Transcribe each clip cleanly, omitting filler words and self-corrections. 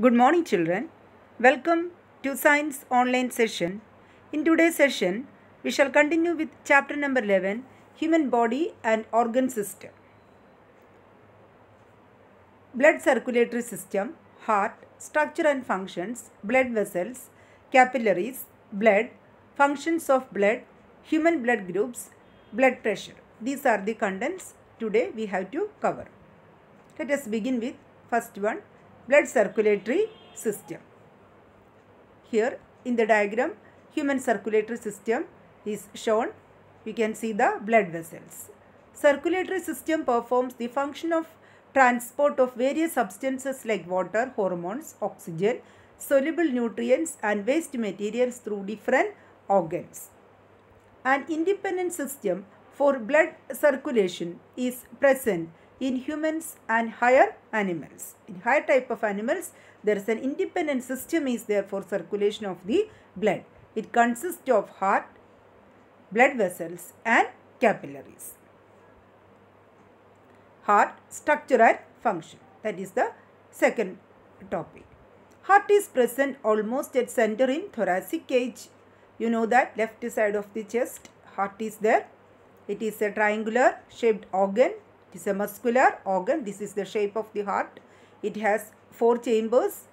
Good morning, children. Welcome to Science Online Session. In today's session, we shall continue with chapter number 11, Human Body and Organ System. Blood circulatory system, heart, structure and functions, blood vessels, capillaries, blood, functions of blood, human blood groups, blood pressure. These are the contents today we have to cover. Let us begin with first one, blood circulatory system. Here in the diagram, human circulatory system is shown. You can see the blood vessels. Circulatory system performs the function of transport of various substances like water, hormones, oxygen, soluble nutrients and waste materials through different organs. An independent system for blood circulation is present in humans and higher animals. In higher type of animals, there is an independent system is there for circulation of the blood. It consists of heart, blood vessels and capillaries. Heart, structure and function. That is the second topic. Heart is present almost at center in thoracic cage. You know that left side of the chest, heart is there. It is a triangular shaped organ. It is a muscular organ. This is the shape of the heart. It has 4 chambers,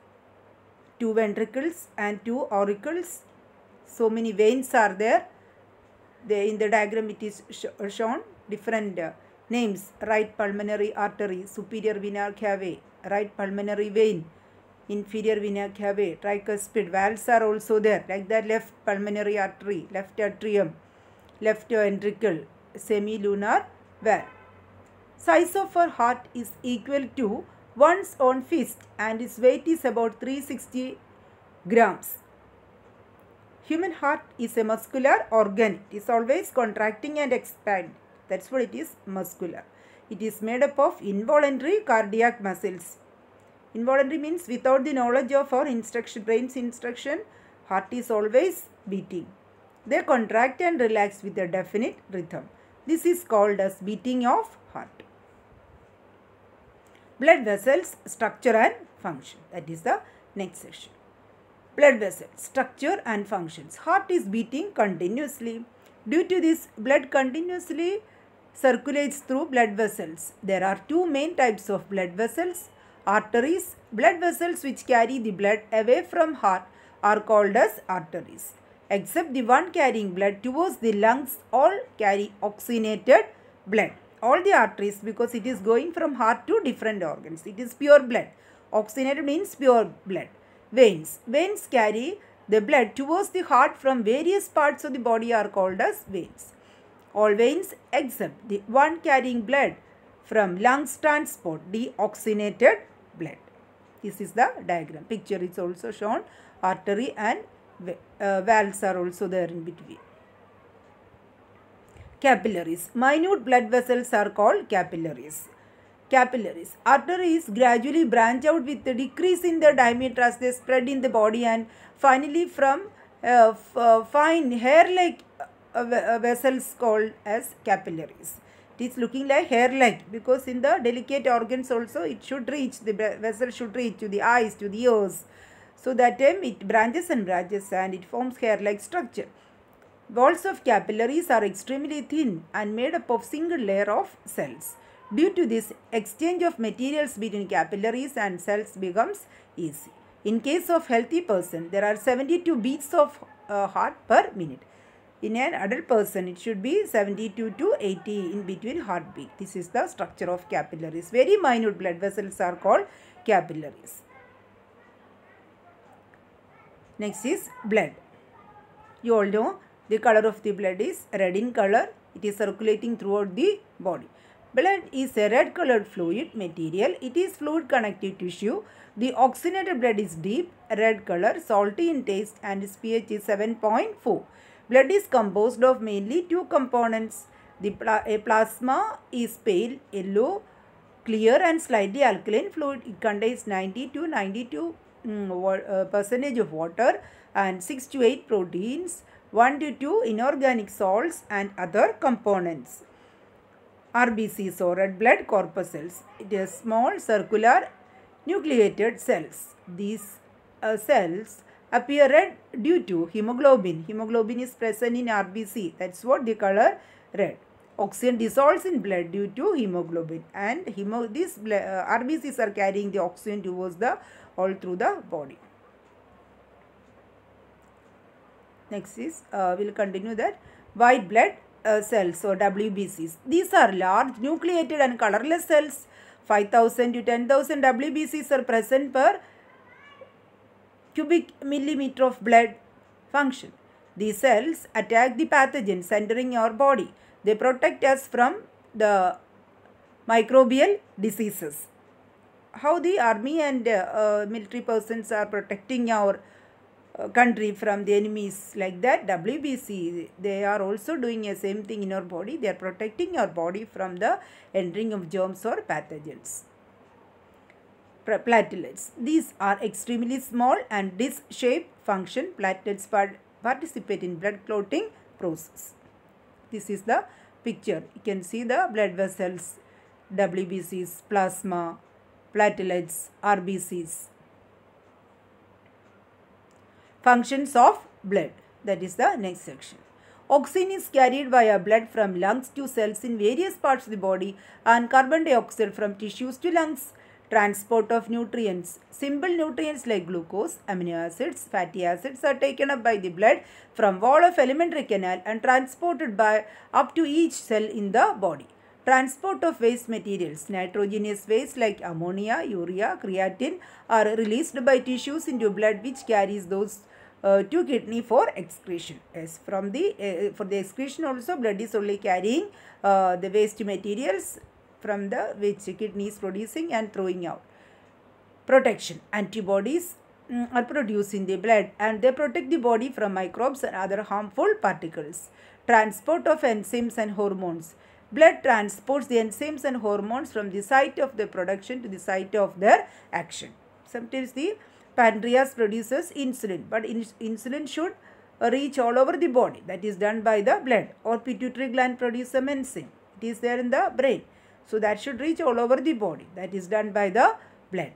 2 ventricles and 2 auricles. So many veins are there. In the diagram it is shown different names. Right pulmonary artery, superior vena cava, right pulmonary vein, inferior vena cava, tricuspid. Valves are also there. Like that, left pulmonary artery, left atrium, left ventricle, semilunar valve. Size of our heart is equal to one's own fist and its weight is about 360 grams. Human heart is a muscular organ. It is always contracting and expanding. That's what it is, muscular. It is made up of involuntary cardiac muscles. Involuntary means without the knowledge of our brain's instruction, heart is always beating. They contract and relax with a definite rhythm. This is called as beating of heart. Blood vessels, structure and function. That is the next section. Blood vessels, structure and functions. Heart is beating continuously. Due to this, blood continuously circulates through blood vessels. There are 2 main types of blood vessels. Arteries. Blood vessels which carry the blood away from heart are called as arteries. Except the one carrying blood towards the lungs, all carry oxygenated blood. All the arteries, because it is going from heart to different organs. It is pure blood. Oxygenated means pure blood. Veins. Veins carry the blood towards the heart from various parts of the body are called as veins. All veins except the one carrying blood from lungs transport deoxygenated blood. This is the diagram. Picture is also shown. Artery and valves are also there in between. Capillaries. Minute blood vessels are called capillaries. Capillaries. Arteries gradually branch out with the decrease in their diameter as they spread in the body and finally from fine hair-like vessels called as capillaries. It is looking like hair-like because in the delicate organs also it should reach, the vessel should reach to the eyes, to the ears. So that time it branches and it forms hair-like structure. Walls of capillaries are extremely thin and made up of single layer of cells. Due to this, exchange of materials between capillaries and cells becomes easy. In case of healthy person, there are 72 beats of heart per minute. In an adult person, it should be 72 to 80 in between heartbeat. This is the structure of capillaries. Very minute blood vessels are called capillaries. Next is blood. You all know the color of the blood is red in color. It is circulating throughout the body. Blood is a red colored fluid material. It is fluid connective tissue. The oxygenated blood is deep red color, salty in taste and its pH is 7.4. Blood is composed of mainly 2 components. A plasma is pale, yellow, clear and slightly alkaline fluid. It contains 90 to 92% of water and 6 to 8 proteins, 1 to 2 inorganic salts and other components. RBCs or red blood corpuscles. It is small circular nucleated cells. These cells appear red due to hemoglobin. Hemoglobin is present in RBC. That's what the color red. Oxygen dissolves in blood due to hemoglobin, and these RBCs are carrying the oxygen towards all through the body. Next is we'll continue that white blood cells or WBCs. These are large nucleated and colorless cells. 5,000 to 10,000 WBCs are present per cubic millimeter of blood function. These cells attack the pathogens entering our body. They protect us from the microbial diseases. How the army and military persons are protecting our country from the enemies, like that WBC, they are also doing the same thing in our body. They are protecting our body from the entering of germs or pathogens. Platelets. These are extremely small and disc-shaped function. Platelets participate in blood clotting process. This is the picture. You can see the blood vessels, WBCs, plasma, platelets, RBCs. Functions of blood. That is the next section. Oxygen is carried via blood from lungs to cells in various parts of the body, and carbon dioxide from tissues to lungs. Transport of nutrients. Simple nutrients like glucose, amino acids, fatty acids are taken up by the blood from wall of alimentary canal and transported by up to each cell in the body. Transport of waste materials. Nitrogenous waste like ammonia, urea, creatine are released by tissues into blood, which carries those to kidney for excretion. Yes, from the for the excretion also, blood is only carrying the waste materials from the which kidney is producing and throwing out. Protection. Antibodies are produced in the blood, and they protect the body from microbes and other harmful particles. Transport of enzymes and hormones. Blood transports the enzymes and hormones from the site of their production to the site of their action. Sometimes the pancreas produces insulin, but insulin should reach all over the body. That is done by the blood. Or pituitary gland produces some enzyme. It is there in the brain. So that should reach all over the body. That is done by the blood.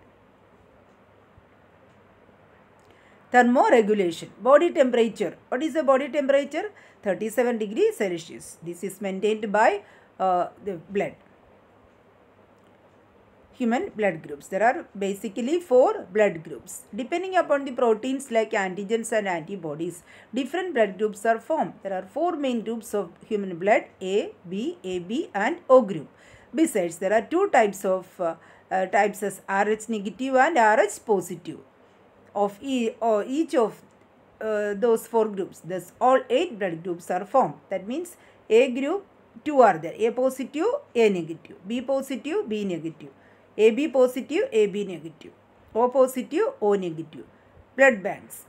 Thermoregulation. Body temperature. What is the body temperature? 37 degrees Celsius. This is maintained by the blood. Human blood groups. There are basically 4 blood groups. Depending upon the proteins like antigens and antibodies, different blood groups are formed. There are 4 main groups of human blood: A, B, AB and O group. Besides, there are 2 types of types as Rh negative and Rh positive of each of those 4 groups. Thus, all 8 blood groups are formed. That means A group 2 are there: A positive, A negative; B positive, B negative; AB positive, AB negative; O positive, O negative. Blood banks.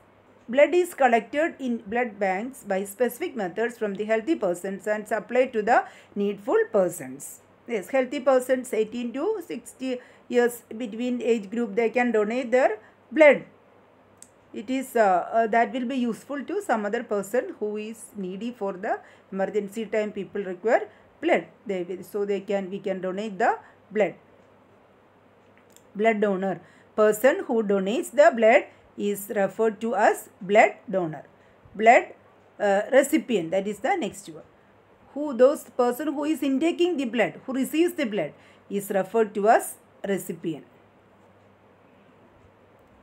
Blood is collected in blood banks by specific methods from the healthy persons and supplied to the needful persons. Yes, healthy persons 18 to 60 years between age group, they can donate their blood. It is that will be useful to some other person who is needy for the emergency time. People require blood. We can donate the blood. Blood donor. Person who donates the blood is referred to as blood donor. Blood recipient, that is the next one. Those person who is intaking the blood, who receives the blood, is referred to as recipient.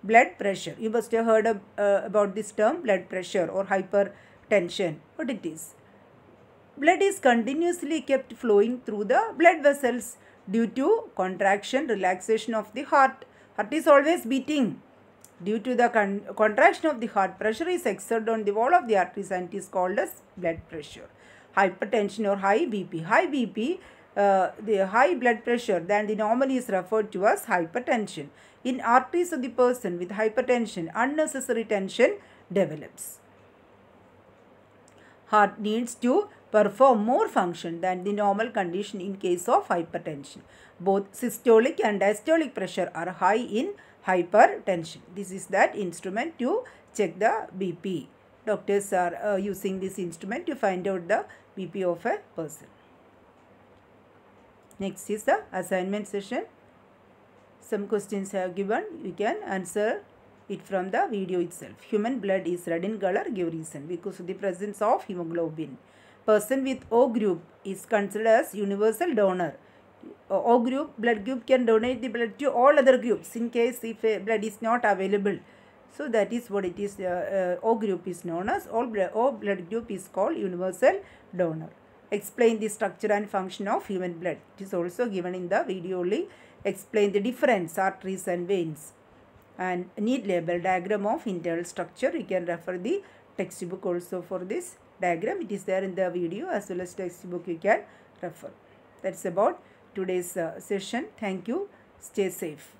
Blood pressure. You must have heard about this term, blood pressure or hypertension. What it is? Blood is continuously kept flowing through the blood vessels due to contraction, relaxation of the heart. Heart is always beating. Due to the contraction of the heart, pressure is exerted on the wall of the arteries and it is called as blood pressure. Hypertension or high BP. High BP, the high blood pressure than the normal is referred to as hypertension. In arteries of the person with hypertension, unnecessary tension develops. Heart needs to perform more function than the normal condition in case of hypertension. Both systolic and diastolic pressure are high in hypertension. This is that instrument to check the BP. Doctors are using this instrument to find out the BP of a person. Next is the assignment session. Some questions have given. You can answer it from the video itself. Human blood is red in color. Give reason. Because of the presence of hemoglobin. Person with O group is considered as universal donor. O group, blood group can donate the blood to all other groups in case if blood is not available. So that is what it is. O group is known as O blood group is called universal donor. Explain the structure and function of human blood. It is also given in the video only. Explain the difference arteries and veins. And need label diagram of internal structure. You can refer the textbook also for this diagram. It is there in the video as well as textbook you can refer. That's about today's session. Thank you. Stay safe.